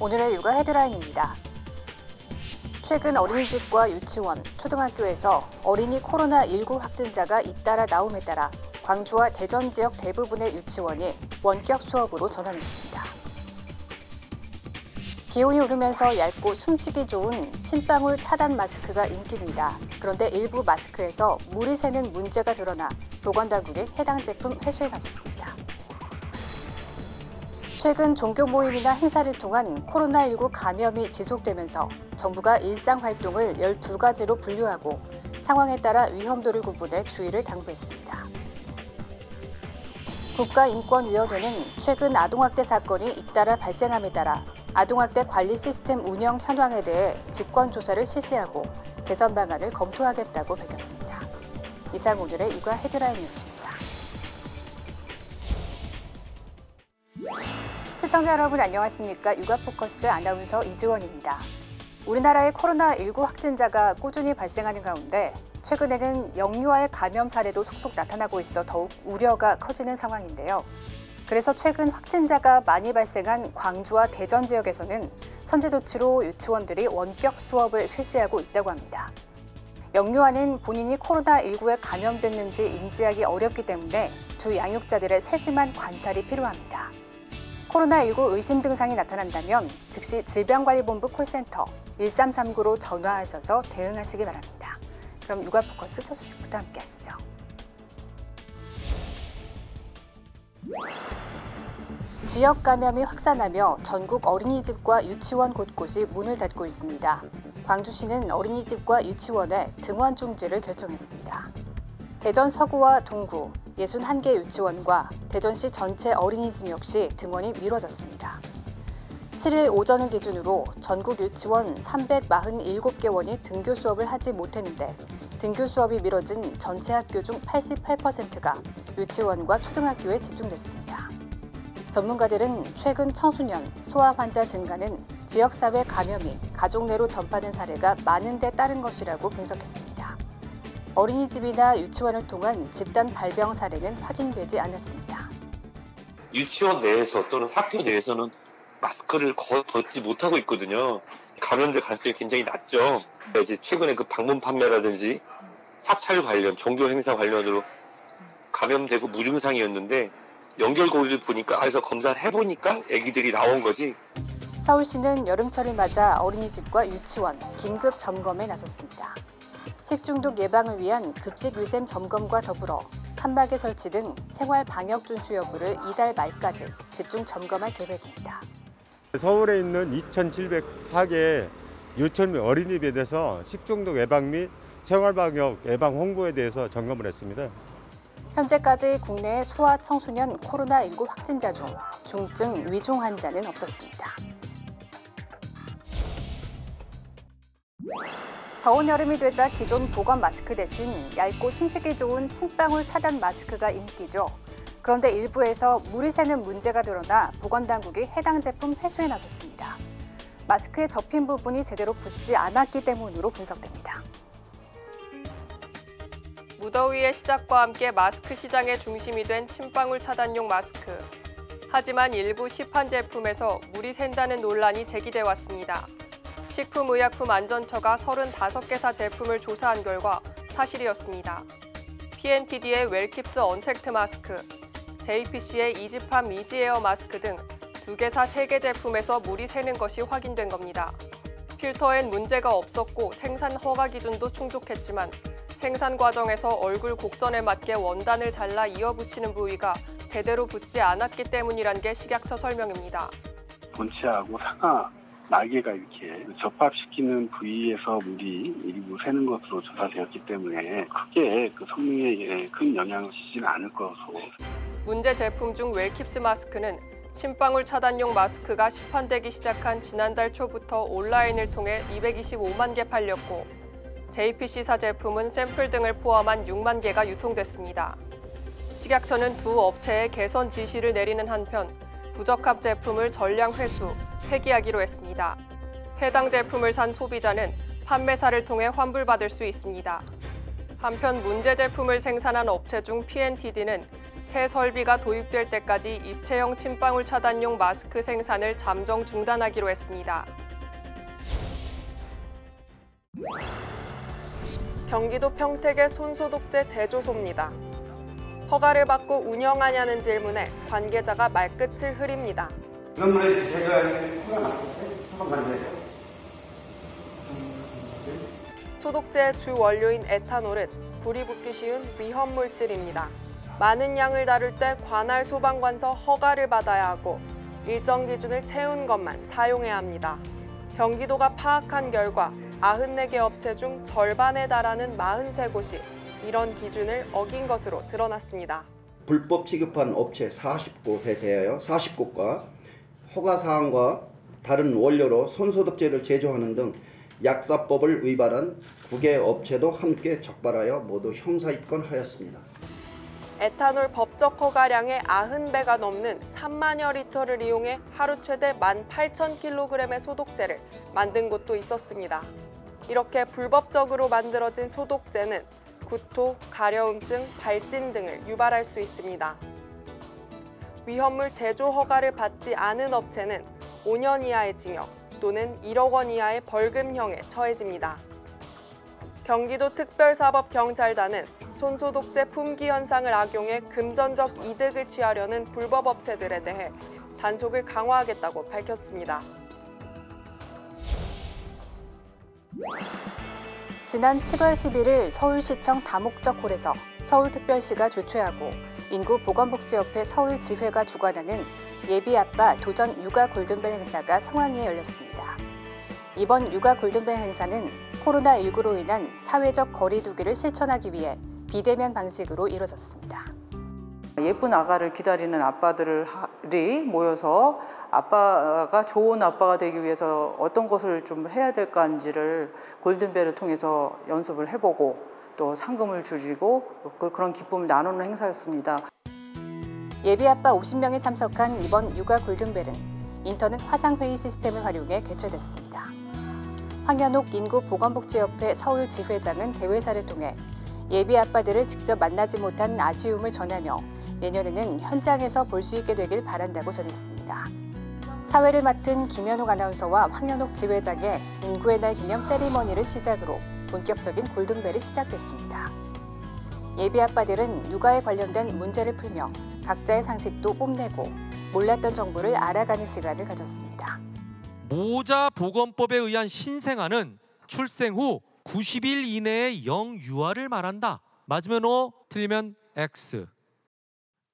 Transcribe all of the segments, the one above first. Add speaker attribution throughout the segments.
Speaker 1: 오늘의 육아 헤드라인입니다. 최근 어린이집과 유치원, 초등학교에서 어린이 코로나19 확진자가 잇따라 나옴에 따라 광주와 대전 지역 대부분의 유치원이 원격 수업으로 전환했습니다. 기온이 오르면서 얇고 숨쉬기 좋은 침방울 차단 마스크가 인기입니다. 그런데 일부 마스크에서 물이 새는 문제가 드러나 보건당국이 해당 제품 회수에 나섰습니다. 최근 종교 모임이나 행사를 통한 코로나19 감염이 지속되면서 정부가 일상활동을 12가지로 분류하고 상황에 따라 위험도를 구분해 주의를 당부했습니다. 국가인권위원회는 최근 아동학대 사건이 잇따라 발생함에 따라 아동학대 관리 시스템 운영 현황에 대해 직권조사를 실시하고 개선 방안을 검토하겠다고 밝혔습니다. 이상 오늘의 육아 헤드라인이었습니다. 시청자 여러분 안녕하십니까? 육아포커스 아나운서 이지원입니다. 우리나라의 코로나19 확진자가 꾸준히 발생하는 가운데 최근에는 영유아의 감염 사례도 속속 나타나고 있어 더욱 우려가 커지는 상황인데요. 그래서 최근 확진자가 많이 발생한 광주와 대전 지역에서는 선제 조치로 유치원들이 원격 수업을 실시하고 있다고 합니다. 영유아는 본인이 코로나19에 감염됐는지 인지하기 어렵기 때문에 두 양육자들의 세심한 관찰이 필요합니다. 코로나19 의심 증상이 나타난다면 즉시 질병관리본부 콜센터 1339로 전화하셔서 대응하시기 바랍니다. 그럼 육아포커스 첫 소식부터 함께 하시죠. 지역 감염이 확산하며 전국 어린이집과 유치원 곳곳이 문을 닫고 있습니다. 광주시는 어린이집과 유치원의 등원 중지를 결정했습니다. 대전 서구와 동구 61개 유치원과 대전시 전체 어린이집 역시 등원이 미뤄졌습니다. 7일 오전을 기준으로 전국 유치원 347개원이 등교 수업을 하지 못했는데 등교 수업이 미뤄진 전체 학교 중 88%가 유치원과 초등학교에 집중됐습니다. 전문가들은 최근 청소년, 소아 환자 증가는 지역사회 감염이 가족 내로 전파된 사례가 많은 데 따른 것이라고 분석했습니다. 어린이집이나 유치원을 통한 집단 발병 사례는 확인되지 않았습니다.
Speaker 2: 유치원 내에서 또는 학교 내에서는 마스크를 벗지 못하고 있거든요. 감염될 가능성이 굉장히 낮죠. 이제 최근에 그 방문 판매라든지 사찰 관련, 종교 행사 관련으로 감염되고 무증상이었는데 연결고리를 보니까 그래서 검사를 해보니까 아기들이 나온 거지.
Speaker 1: 서울시는 여름철을 맞아 어린이집과 유치원 긴급 점검에 나섰습니다. 식중독 예방을 위한 급식 위생 점검과 더불어 칸막이 설치 등 생활 방역 준수 여부를 이달 말까지 집중 점검할 계획입니다.
Speaker 3: 서울에 있는 2,704개 유치원 및 어린이집에 대해서 식중독 예방 및 생활방역 예방 홍보에 대해서 점검을 했습니다.
Speaker 1: 현재까지 국내의 소아 청소년 코로나19 확진자 중 중증 위중 환자는 없었습니다. 더운 여름이 되자 기존 보건 마스크 대신 얇고 숨쉬기 좋은 침방울 차단 마스크가 인기죠. 그런데 일부에서 물이 새는 문제가 드러나 보건당국이 해당 제품 회수에 나섰습니다. 마스크에 접힌 부분이 제대로 붙지 않았기 때문으로 분석됩니다.
Speaker 4: 무더위의 시작과 함께 마스크 시장의 중심이 된 침방울 차단용 마스크. 하지만 일부 시판 제품에서 물이 샌다는 논란이 제기돼 왔습니다. 식품의약품안전처가 35개사 제품을 조사한 결과 사실이었습니다. PNTD의 웰킵스 언택트 마스크, JPC의 이지팜 미지에어 마스크 등 2개사 3개 제품에서 물이 새는 것이 확인된 겁니다. 필터엔 문제가 없었고 생산 허가 기준도 충족했지만 생산 과정에서 얼굴 곡선에 맞게 원단을 잘라 이어붙이는 부위가 제대로 붙지 않았기 때문이란 게 식약처 설명입니다.
Speaker 5: 본체하고 상하 날개가 이렇게 접합시키는 부위에서 물이 일부 새는 것으로 조사되었기 때문에 크게 성능에 큰 영향을 주지는 않을 것으로.
Speaker 4: 문제 제품 중 웰킵스 마스크는 침방울 차단용 마스크가 시판되기 시작한 지난달 초부터 온라인을 통해 225만 개 팔렸고 JPC사 제품은 샘플 등을 포함한 6만 개가 유통됐습니다. 식약처는 두 업체에 개선 지시를 내리는 한편 부적합 제품을 전량 회수, 폐기하기로 했습니다. 해당 제품을 산 소비자는 판매사를 통해 환불받을 수 있습니다. 한편 문제 제품을 생산한 업체 중 PNTD는 새 설비가 도입될 때까지 입체형 침방울 차단용 마스크 생산을 잠정 중단하기로 했습니다. 경기도 평택의 손소독제 제조소입니다. 허가를 받고 운영하냐는 질문에 관계자가 말끝을 흐립니다.
Speaker 3: 이런 물에 제가 허가 났었어요? 한번 만져요.
Speaker 4: 소독제의 주 원료인 에탄올은 불이 붙기 쉬운 위험 물질입니다. 많은 양을 다룰 때 관할 소방관서 허가를 받아야 하고 일정 기준을 채운 것만 사용해야 합니다. 경기도가 파악한 결과 94개 업체 중 절반에 달하는 43곳이 이런 기준을 어긴 것으로 드러났습니다.
Speaker 6: 불법 취급한 업체 40곳에 대하여 40곳과 허가사항과 다른 원료로 손소독제를 제조하는 등 약사법을 위반한 9개 업체도 함께 적발하여 모두 형사입건하였습니다.
Speaker 4: 에탄올 법적 허가량의 90배가 넘는 3만여 리터를 이용해 하루 최대 18,000kg의 소독제를 만든 곳도 있었습니다. 이렇게 불법적으로 만들어진 소독제는 구토, 가려움증, 발진 등을 유발할 수 있습니다. 위험물 제조 허가를 받지 않은 업체는 5년 이하의 징역 또는 1억 원 이하의 벌금형에 처해집니다. 경기도 특별사법경찰단은 손소독제 품귀 현상을 악용해 금전적 이득을 취하려는 불법 업체들에 대해 단속을 강화하겠다고 밝혔습니다.
Speaker 1: 지난 7월 11일 서울시청 다목적홀에서 서울특별시가 주최하고 인구보건복지협회 서울지회가 주관하는 예비아빠 도전 육아 골든벨 행사가 성황리에 열렸습니다. 이번 육아 골든벨 행사는 코로나19로 인한 사회적 거리 두기를 실천하기 위해 비대면 방식으로 이뤄졌습니다.
Speaker 7: 예쁜 아가를 기다리는 아빠들이 모여서 아빠가 좋은 아빠가 되기 위해서 어떤 것을 좀 해야 될까인지를 골든벨을 통해서 연습을 해보고 또 상금을 줄이고 그런 기쁨을 나누는 행사였습니다.
Speaker 1: 예비아빠 50명이 참석한 이번 육아 골든벨은 인터넷 화상회의 시스템을 활용해 개최됐습니다. 황현옥 인구보건복지협회 서울지회장은 대회사를 통해 예비아빠들을 직접 만나지 못한 아쉬움을 전하며 내년에는 현장에서 볼 수 있게 되길 바란다고 전했습니다. 사회를 맡은 김현욱 아나운서와 황현옥 지회장의 인구의 날 기념 세리머니를 시작으로 본격적인 골든벨이 시작됐습니다. 예비아빠들은 육아에 관련된 문제를 풀며 각자의 상식도 뽐내고 몰랐던 정보를 알아가는 시간을 가졌습니다.
Speaker 8: 모자보건법에 의한 신생아는 출생 후 90일 이내에 영유아를 말한다. 맞으면 O, 틀리면 X.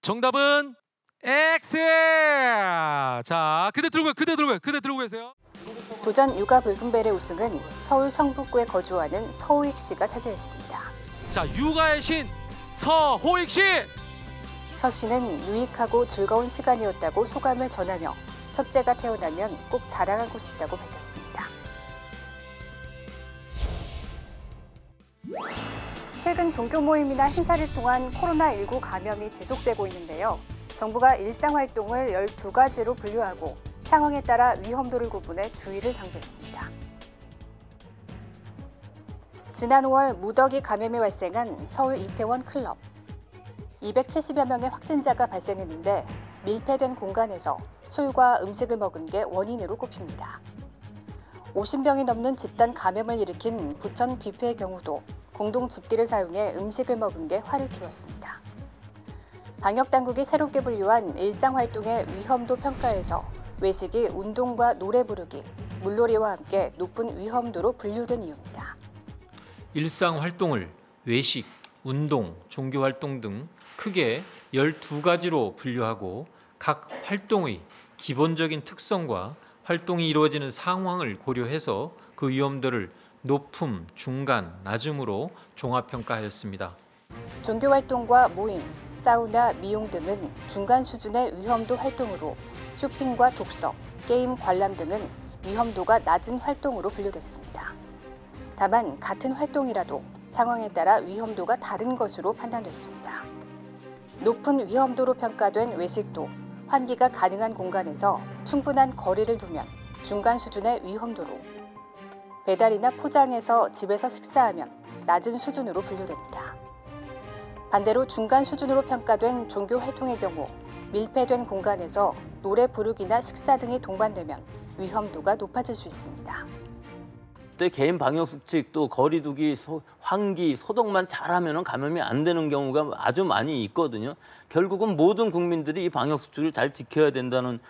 Speaker 8: 정답은 X! 자, 그대 들고 계세요.
Speaker 1: 도전 육아 골든벨의 우승은 서울 성북구에 거주하는 서호익 씨가 차지했습니다.
Speaker 8: 자, 육아의 신 서호익 씨!
Speaker 1: 서 씨는 유익하고 즐거운 시간이었다고 소감을 전하며 첫째가 태어나면 꼭 자랑하고 싶다고 밝혔습니다. 최근 종교 모임이나 행사를 통한 코로나19 감염이 지속되고 있는데요. 정부가 일상활동을 12가지로 분류하고 상황에 따라 위험도를 구분해 주의를 당부했습니다. 지난 5월 무더기 감염이 발생한 서울 이태원 클럽. 270여 명의 확진자가 발생했는데 밀폐된 공간에서 술과 음식을 먹은 게 원인으로 꼽힙니다. 50명이 넘는 집단 감염을 일으킨 부천 뷔페의 경우도 공동 집기를 사용해 음식을 먹은 게 화를 키웠습니다. 방역당국이 새롭게 분류한 일상활동의 위험도 평가에서 외식이 운동과 노래 부르기, 물놀이와 함께 높은 위험도로 분류된 이유입니다.
Speaker 9: 일상활동을 외식, 운동, 종교활동 등 크게 12가지로 분류하고 각 활동의 기본적인 특성과 활동이 이루어지는 상황을 고려해서 그 위험도를 높음, 중간, 낮음으로 종합평가하였습니다.
Speaker 1: 종교활동과 모임, 사우나, 미용 등은 중간 수준의 위험도 활동으로 쇼핑과 독서, 게임, 관람 등은 위험도가 낮은 활동으로 분류됐습니다. 다만 같은 활동이라도 상황에 따라 위험도가 다른 것으로 판단됐습니다. 높은 위험도로 평가된 외식도 환기가 가능한 공간에서 충분한 거리를 두면 중간 수준의 위험도로, 배달이나 포장해서 집에서 식사하면 낮은 수준으로 분류됩니다. 반대로 중간 수준으로 평가된 종교 활동의 경우 밀폐된 공간에서 노래 부르기나 식사 등이 동반되면 위험도가 높아질 수 있습니다.
Speaker 10: 개인 방역 수칙 또 거리두기, 환기, 소독만 잘하면 감염이 안 되는 경우가 아주 많이 있거든요. 결국은 모든 국민들이 이 방역 수칙을 잘 지켜야 된다는.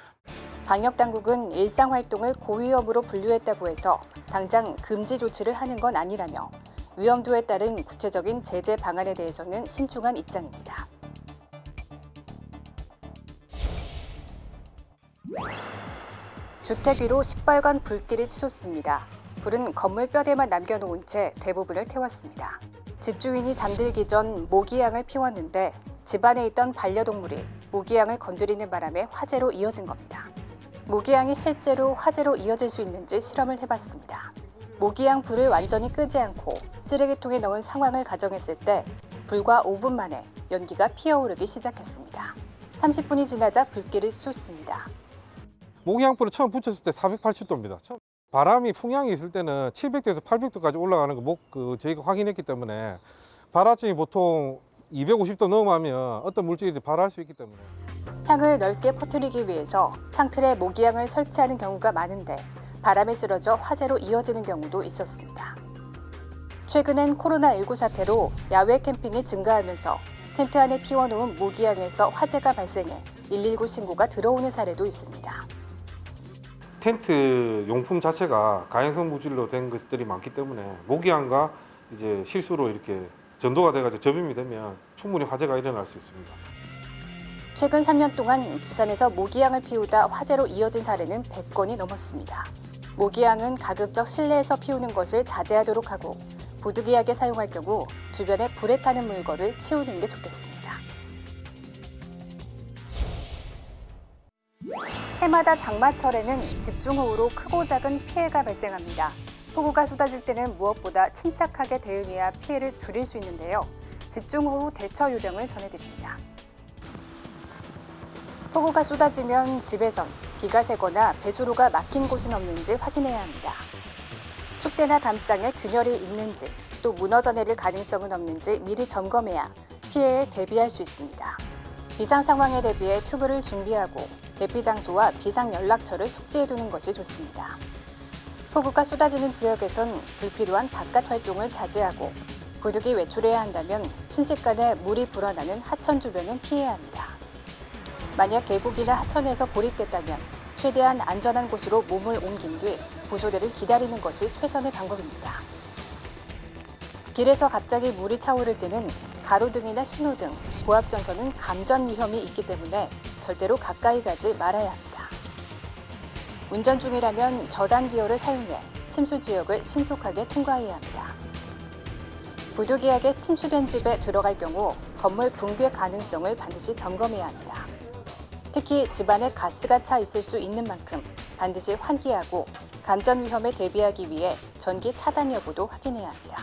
Speaker 1: 방역 당국은 일상 활동을 고위험으로 분류했다고 해서 당장 금지 조치를 하는 건 아니라며 위험도에 따른 구체적인 제재 방안에 대해서는 신중한 입장입니다. 주택 위로 10발간 불길이 치솟습니다. 불은 건물 뼈대만 남겨놓은 채 대부분을 태웠습니다. 집주인이 잠들기 전 모기향을 피웠는데 집안에 있던 반려동물이 모기향을 건드리는 바람에 화재로 이어진 겁니다. 모기향이 실제로 화재로 이어질 수 있는지 실험을 해봤습니다. 모기향 불을 완전히 끄지 않고 쓰레기통에 넣은 상황을 가정했을 때 불과 5분 만에 연기가 피어오르기 시작했습니다. 30분이 지나자 불길이 치솟습니다.
Speaker 11: 모기향불을 처음 붙였을 때 480도입니다. 바람이 풍향이 있을 때는 700도에서 800도까지 올라가는 거 저희가 확인했기 때문에 발화증이 보통 250도 넘어가면 어떤 물질이 발화할 수 있기 때문에.
Speaker 1: 향을 넓게 퍼뜨리기 위해서 창틀에 모기향을 설치하는 경우가 많은데 바람에 쓰러져 화재로 이어지는 경우도 있었습니다. 최근엔 코로나19 사태로 야외 캠핑이 증가하면서 텐트 안에 피워놓은 모기향에서 화재가 발생해 119 신고가 들어오는 사례도 있습니다.
Speaker 11: 텐트 용품 자체가 가연성 물질로 된 것들이 많기 때문에 모기향과 이제 실수로 이렇게 전도가 돼가지고 접임이 되면 충분히 화재가 일어날 수 있습니다.
Speaker 1: 최근 3년 동안 부산에서 모기향을 피우다 화재로 이어진 사례는 100건이 넘었습니다. 모기향은 가급적 실내에서 피우는 것을 자제하도록 하고 부득이하게 사용할 경우 주변에 불에 타는 물건을 치우는 게 좋겠습니다. 해마다 장마철에는 집중호우로 크고 작은 피해가 발생합니다. 폭우가 쏟아질 때는 무엇보다 침착하게 대응해야 피해를 줄일 수 있는데요. 집중호우 대처 요령을 전해드립니다. 폭우가 쏟아지면 집에선 비가 새거나 배수로가 막힌 곳은 없는지 확인해야 합니다. 축대나 담장에 균열이 있는지 또 무너져 내릴 가능성은 없는지 미리 점검해야 피해에 대비할 수 있습니다. 비상 상황에 대비해 튜브를 준비하고 대피 장소와 비상 연락처를 숙지해두는 것이 좋습니다. 폭우가 쏟아지는 지역에선 불필요한 바깥 활동을 자제하고 부득이 외출해야 한다면 순식간에 물이 불어나는 하천 주변은 피해야 합니다. 만약 계곡이나 하천에서 고립됐다면 최대한 안전한 곳으로 몸을 옮긴 뒤 구조대를 기다리는 것이 최선의 방법입니다. 길에서 갑자기 물이 차오를 때는 가로등이나 신호등, 고압전선은 감전 위험이 있기 때문에 절대로 가까이 가지 말아야 합니다. 운전 중이라면 저단 기어를 사용해 침수 지역을 신속하게 통과해야 합니다. 부득이하게 침수된 집에 들어갈 경우 건물 붕괴 가능성을 반드시 점검해야 합니다. 특히 집안에 가스가 차 있을 수 있는 만큼 반드시 환기하고 감전 위험에 대비하기 위해 전기 차단 여부도 확인해야 합니다.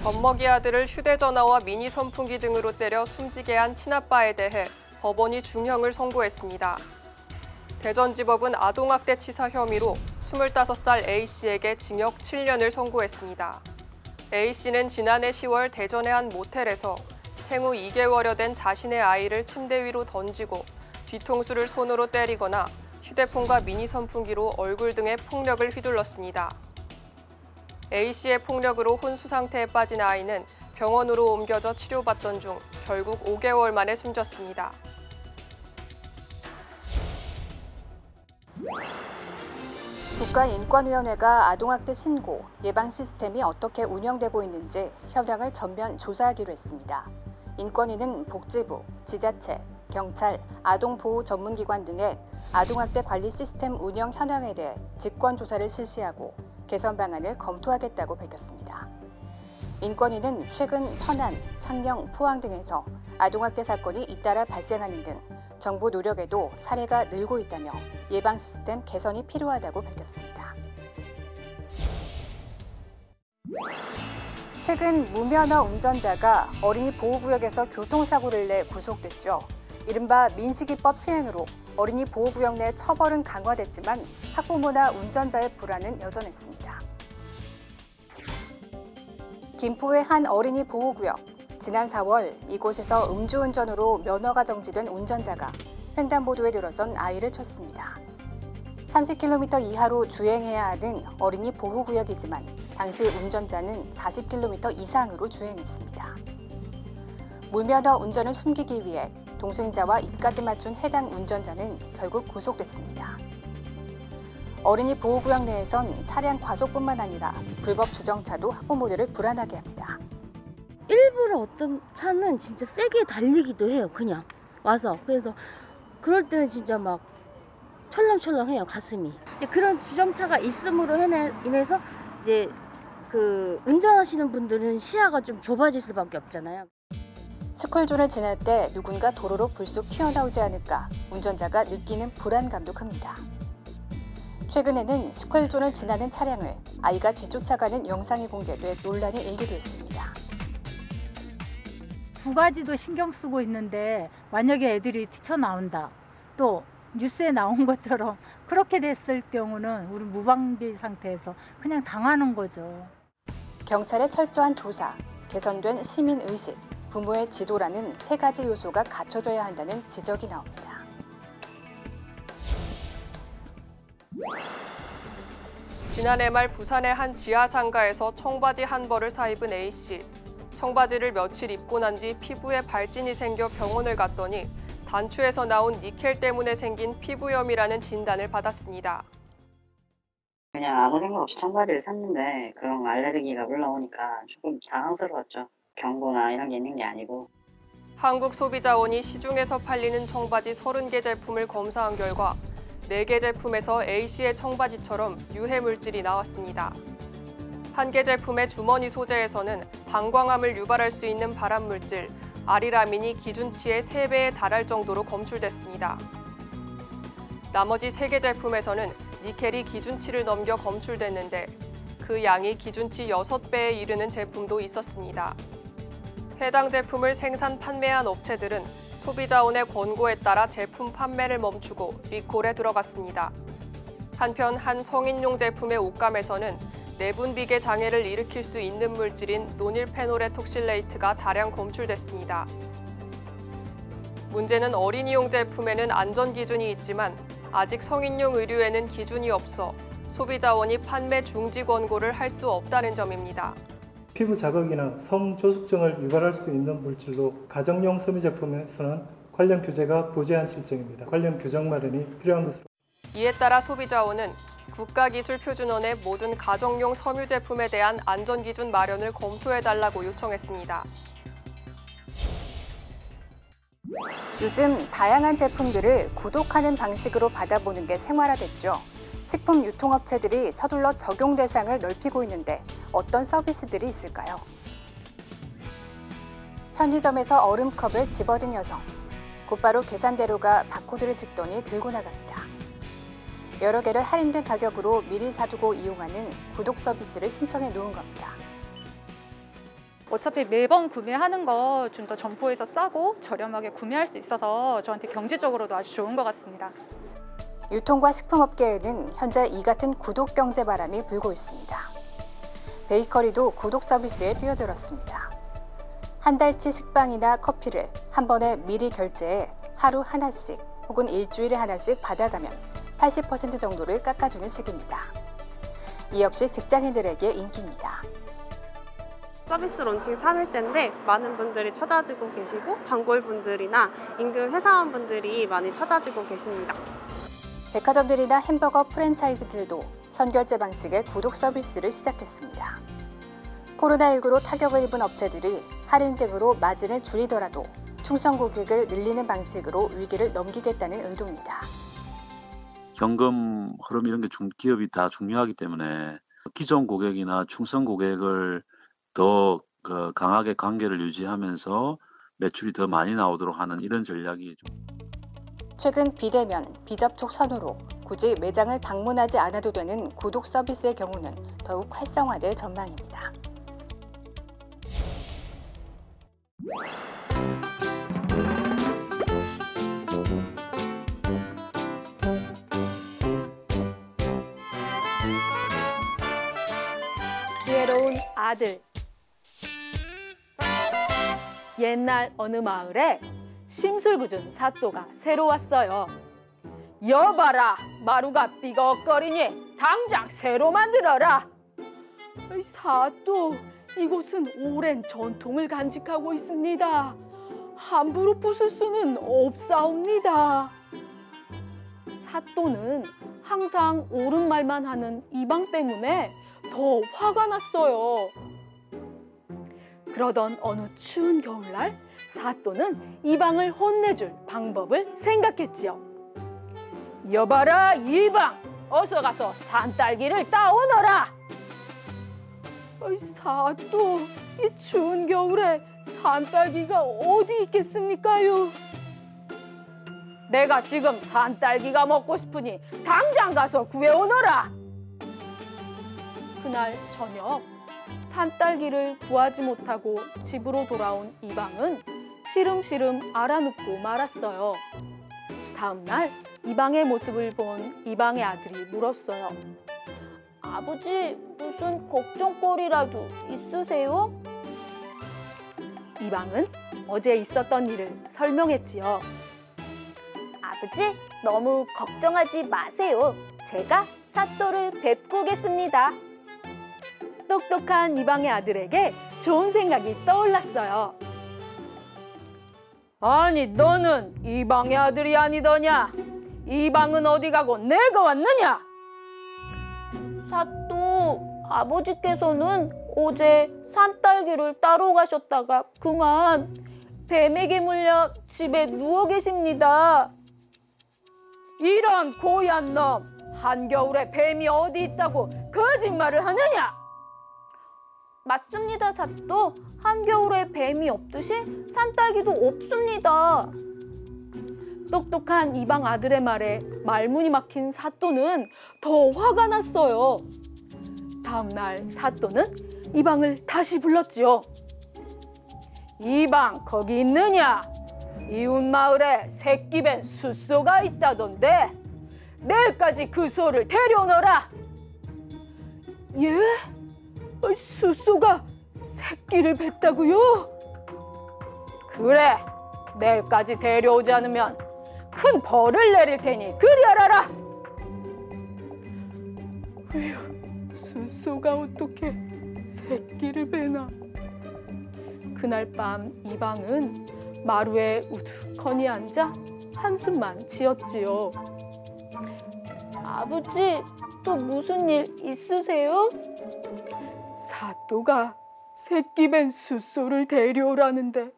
Speaker 4: 젖먹이 아들을 휴대전화와 미니 선풍기 등으로 때려 숨지게 한 친아빠에 대해 법원이 중형을 선고했습니다. 대전지법은 아동학대 치사 혐의로 25살 A씨에게 징역 7년을 선고했습니다. A씨는 지난해 10월 대전의 한 모텔에서 생후 2개월여 된 자신의 아이를 침대 위로 던지고 뒤통수를 손으로 때리거나 휴대폰과 미니 선풍기로 얼굴 등에 폭력을 휘둘렀습니다. A씨의 폭력으로 혼수 상태에 빠진 아이는 병원으로 옮겨져 치료받던 중 결국 5개월 만에 숨졌습니다.
Speaker 1: 국가인권위원회가 아동학대 신고, 예방 시스템이 어떻게 운영되고 있는지 현황을 전면 조사하기로 했습니다. 인권위는 복지부, 지자체, 경찰, 아동보호 전문기관 등의 아동학대 관리 시스템 운영 현황에 대해 직권조사를 실시하고 개선 방안을 검토하겠다고 밝혔습니다. 인권위는 최근 천안, 창녕, 포항 등에서 아동학대 사건이 잇따라 발생하는 등 정부 노력에도 사례가 늘고 있다며 예방 시스템 개선이 필요하다고 밝혔습니다. 최근 무면허 운전자가 어린이 보호구역에서 교통사고를 내 구속됐죠. 이른바 민식이법 시행으로 어린이 보호구역 내 처벌은 강화됐지만 학부모나 운전자의 불안은 여전했습니다. 김포의 한 어린이 보호구역. 지난 4월 이곳에서 음주운전으로 면허가 정지된 운전자가 횡단보도에 들어선 아이를 쳤습니다. 30km 이하로 주행해야 하는 어린이 보호구역이지만 당시 운전자는 40km 이상으로 주행했습니다. 무면허 운전을 숨기기 위해 동승자와 입까지 맞춘 해당 운전자는 결국 구속됐습니다. 어린이 보호구역 내에선 차량 과속뿐만 아니라 불법 주정차도 학부모들을 불안하게 합니다.
Speaker 12: 일부러 어떤 차는 진짜 세게 달리기도 해요. 그냥 와서. 그래서 그럴 때는 진짜 막 철렁철렁해요, 가슴이. 이제 그런 주정차가 있음으로 인해서 이제 그 운전하시는 분들은 시야가 좀 좁아질 수밖에 없잖아요.
Speaker 1: 스쿨존을 지날 때 누군가 도로로 불쑥 튀어나오지 않을까 운전자가 느끼는 불안감도 큽니다. 최근에는 스쿨존을 지나는 차량을 아이가 뒤쫓아가는 영상이 공개돼 논란이 일기도 했습니다.
Speaker 13: 두 가지도 신경 쓰고 있는데 만약에 애들이 튀쳐나온다. 또 뉴스에 나온 것처럼 그렇게 됐을 경우는 우리 무방비 상태에서 그냥 당하는 거죠.
Speaker 1: 경찰의 철저한 조사, 개선된 시민의식, 부모의 지도라는 세 가지 요소가 갖춰져야 한다는 지적이 나옵니다.
Speaker 4: 지난해 말 부산의 한 지하상가에서 청바지 한 벌을 사입은 A씨. 청바지를 며칠 입고 난 뒤 피부에 발진이 생겨 병원을 갔더니 단추에서 나온 니켈 때문에 생긴 피부염이라는 진단을 받았습니다.
Speaker 14: 그냥 아무 생각 없이 청바지를 샀는데 그런 알레르기가 올라오니까 조금 당황스러웠죠. 경고나 이런 게 있는 게 아니고.
Speaker 4: 한국소비자원이 시중에서 팔리는 청바지 30개 제품을 검사한 결과 4개 제품에서 A씨의 청바지처럼 유해 물질이 나왔습니다. 한 개 제품의 주머니 소재에서는 방광암을 유발할 수 있는 발암 물질 아리라민이 기준치의 3배에 달할 정도로 검출됐습니다. 나머지 3개 제품에서는 니켈이 기준치를 넘겨 검출됐는데 그 양이 기준치 6배에 이르는 제품도 있었습니다. 해당 제품을 생산 판매한 업체들은 소비자원의 권고에 따라 제품 판매를 멈추고 리콜에 들어갔습니다. 한편 한 성인용 제품의 옷감에서는 내분비계 장애를 일으킬 수 있는 물질인 노닐페놀의 톡실레이트가 다량 검출됐습니다. 문제는 어린이용 제품에는 안전 기준이 있지만 아직 성인용 의류에는 기준이 없어 소비자원이 판매 중지 권고를 할 수 없다는 점입니다.
Speaker 15: 피부 자극이나 성조숙증을 유발할 수 있는 물질로 가정용 섬유 제품에서는 관련 규제가 부재한 실정입니다. 관련 규정 마련이 필요한 것으로.
Speaker 4: 이에 따라 소비자원은 국가기술표준원에 모든 가정용 섬유 제품에 대한 안전기준 마련을 검토해달라고 요청했습니다.
Speaker 1: 요즘 다양한 제품들을 구독하는 방식으로 받아보는 게 생활화됐죠. 식품 유통업체들이 서둘러 적용 대상을 넓히고 있는데 어떤 서비스들이 있을까요? 편의점에서 얼음컵을 집어든 여성. 곧바로 계산대로가 바코드를 찍더니 들고 나갑니다. 여러 개를 할인된 가격으로 미리 사두고 이용하는 구독 서비스를 신청해 놓은 겁니다.
Speaker 16: 어차피 매번 구매하는 거 좀 더 점포에서 싸고 저렴하게 구매할 수 있어서 저한테 경제적으로도 아주 좋은 것 같습니다.
Speaker 1: 유통과 식품업계에는 현재 이 같은 구독 경제 바람이 불고 있습니다. 베이커리도 구독 서비스에 뛰어들었습니다. 한 달치 식빵이나 커피를 한 번에 미리 결제해 하루 하나씩 혹은 일주일에 하나씩 받아가면 80% 정도를 깎아주는 식입니다. 이 역시 직장인들에게 인기입니다.
Speaker 17: 서비스 론칭 3일째인데 많은 분들이 찾아주고 계시고 단골분들이나 인근 회사원분들이 많이 찾아주고 계십니다.
Speaker 1: 백화점들이나 햄버거 프랜차이즈들도 선결제 방식의 구독 서비스를 시작했습니다. 코로나19로 타격을 입은 업체들이 할인 등으로 마진을 줄이더라도 충성 고객을 늘리는 방식으로 위기를 넘기겠다는 의도입니다.
Speaker 18: 현금 흐름 이런 게 기업이 다 중요하기 때문에 기존 고객이나 충성 고객을 더 강하게 관계를 유지하면서 매출이 더 많이 나오도록 하는 이런 전략이
Speaker 1: 최근 비대면, 비접촉 선호로 굳이 매장을 방문하지 않아도 되는 구독 서비스의 경우는 더욱 활성화될 전망입니다.
Speaker 19: 지혜로운 아들. 옛날 어느 마을에 심술궂은 사또가 새로 왔어요. 여봐라, 마루가 삐걱거리니 당장 새로 만들어라. 사또, 이곳은 오랜 전통을 간직하고 있습니다. 함부로 부술 수는 없사옵니다. 사또는 항상 옳은 말만 하는 이방 때문에 더 화가 났어요. 그러던 어느 추운 겨울날 사또는 이방을 혼내줄 방법을 생각했지요. 여봐라, 이방! 어서 가서 산딸기를 따오너라! 사또, 이 추운 겨울에 산딸기가 어디 있겠습니까요? 내가 지금 산딸기가 먹고 싶으니 당장 가서 구해오너라! 그날 저녁, 산딸기를 구하지 못하고 집으로 돌아온 이방은 시름시름 알아눕고 말았어요. 다음 날 이방의 모습을 본 이방의 아들이 물었어요. 아버지, 무슨 걱정거리라도 있으세요? 이방은 어제 있었던 일을 설명했지요.
Speaker 20: 아버지, 너무 걱정하지 마세요. 제가 사또를 뵙고 오겠습니다.
Speaker 19: 똑똑한 이방의 아들에게 좋은 생각이 떠올랐어요. 아니, 너는 이방의 아들이 아니더냐? 이방은 어디 가고 내가 왔느냐?
Speaker 20: 사또, 아버지께서는 어제 산딸기를 따러 가셨다가 그만 뱀에게 물려 집에 누워 계십니다.
Speaker 19: 이런 고얀 놈! 한겨울에 뱀이 어디 있다고 거짓말을 하느냐?
Speaker 20: 맞습니다, 사또. 한겨울에 뱀이 없듯이 산딸기도 없습니다.
Speaker 19: 똑똑한 이방 아들의 말에 말문이 막힌 사또는 더 화가 났어요. 다음 날 사또는 이방을 다시 불렀지요. 이방, 거기 있느냐? 이웃 마을에 새끼 뱀 숫소가 있다던데 내일까지 그 소를 데려오너라. 예? 숫소가 새끼를 뱉다고요? 그래, 내일까지 데려오지 않으면 큰 벌을 내릴 테니 그리 알아라. 숫소가 어떻게 새끼를 베나? 그날 밤 이방은 마루에 우두커니 앉아 한숨만 지었지요.
Speaker 20: 아버지, 또 무슨 일 있으세요?
Speaker 19: 사또가 새끼 벤 숫소를 데려오라는데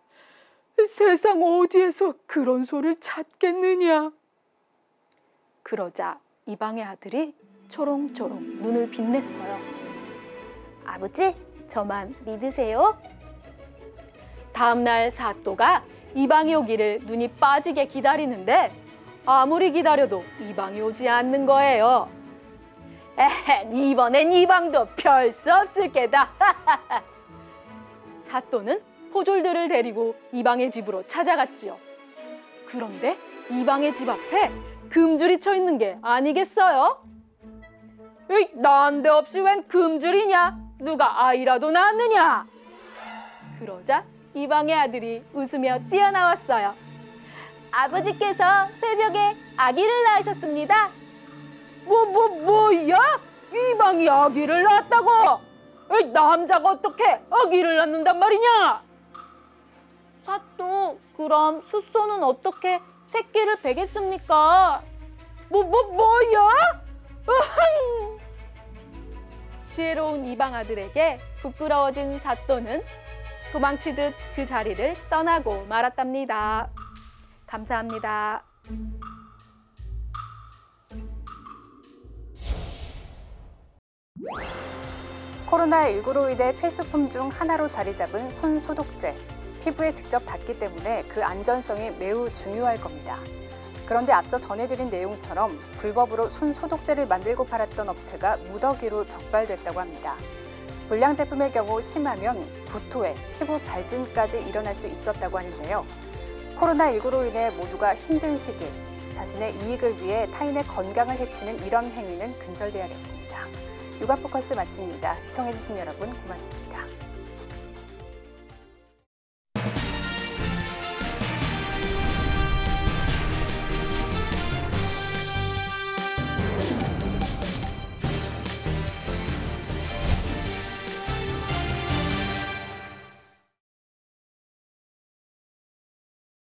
Speaker 19: 세상 어디에서 그런 소를 찾겠느냐? 그러자 이방의 아들이 초롱초롱 눈을 빛냈어요.
Speaker 20: 아버지, 저만 믿으세요?
Speaker 19: 다음 날 사또가 이방이 오기를 눈이 빠지게 기다리는데 아무리 기다려도 이방이 오지 않는 거예요. 에헴, 이번엔 이방도 별 수 없을 게다. 사또는 포졸들을 데리고 이방의 집으로 찾아갔지요. 그런데 이방의 집 앞에 금줄이 쳐 있는 게 아니겠어요? 에이, 난데없이 웬 금줄이냐? 누가 아이라도 낳았느냐? 그러자 이방의 아들이 웃으며 뛰어나왔어요.
Speaker 20: 아버지께서 새벽에 아기를 낳으셨습니다.
Speaker 19: 뭐야? 이방이 아기를 낳았다고? 에이, 남자가 어떻게 아기를 낳는단 말이냐?
Speaker 20: 사또, 그럼 숫소는 어떻게 새끼를 베겠습니까?
Speaker 19: 뭐야? 지혜로운 이방 아들에게 부끄러워진 사또는 도망치듯 그 자리를 떠나고 말았답니다. 감사합니다.
Speaker 1: 코로나19로 인해 필수품 중 하나로 자리 잡은 손 소독제. 피부에 직접 닿기 때문에 그 안전성이 매우 중요할 겁니다. 그런데 앞서 전해드린 내용처럼 불법으로 손 소독제를 만들고 팔았던 업체가 무더기로 적발됐다고 합니다. 불량 제품의 경우 심하면 구토에 피부 발진까지 일어날 수 있었다고 하는데요. 코로나19로 인해 모두가 힘든 시기, 자신의 이익을 위해 타인의 건강을 해치는 이런 행위는 근절돼야겠습니다. 육아포커스 마칩니다. 시청해주신 여러분 고맙습니다.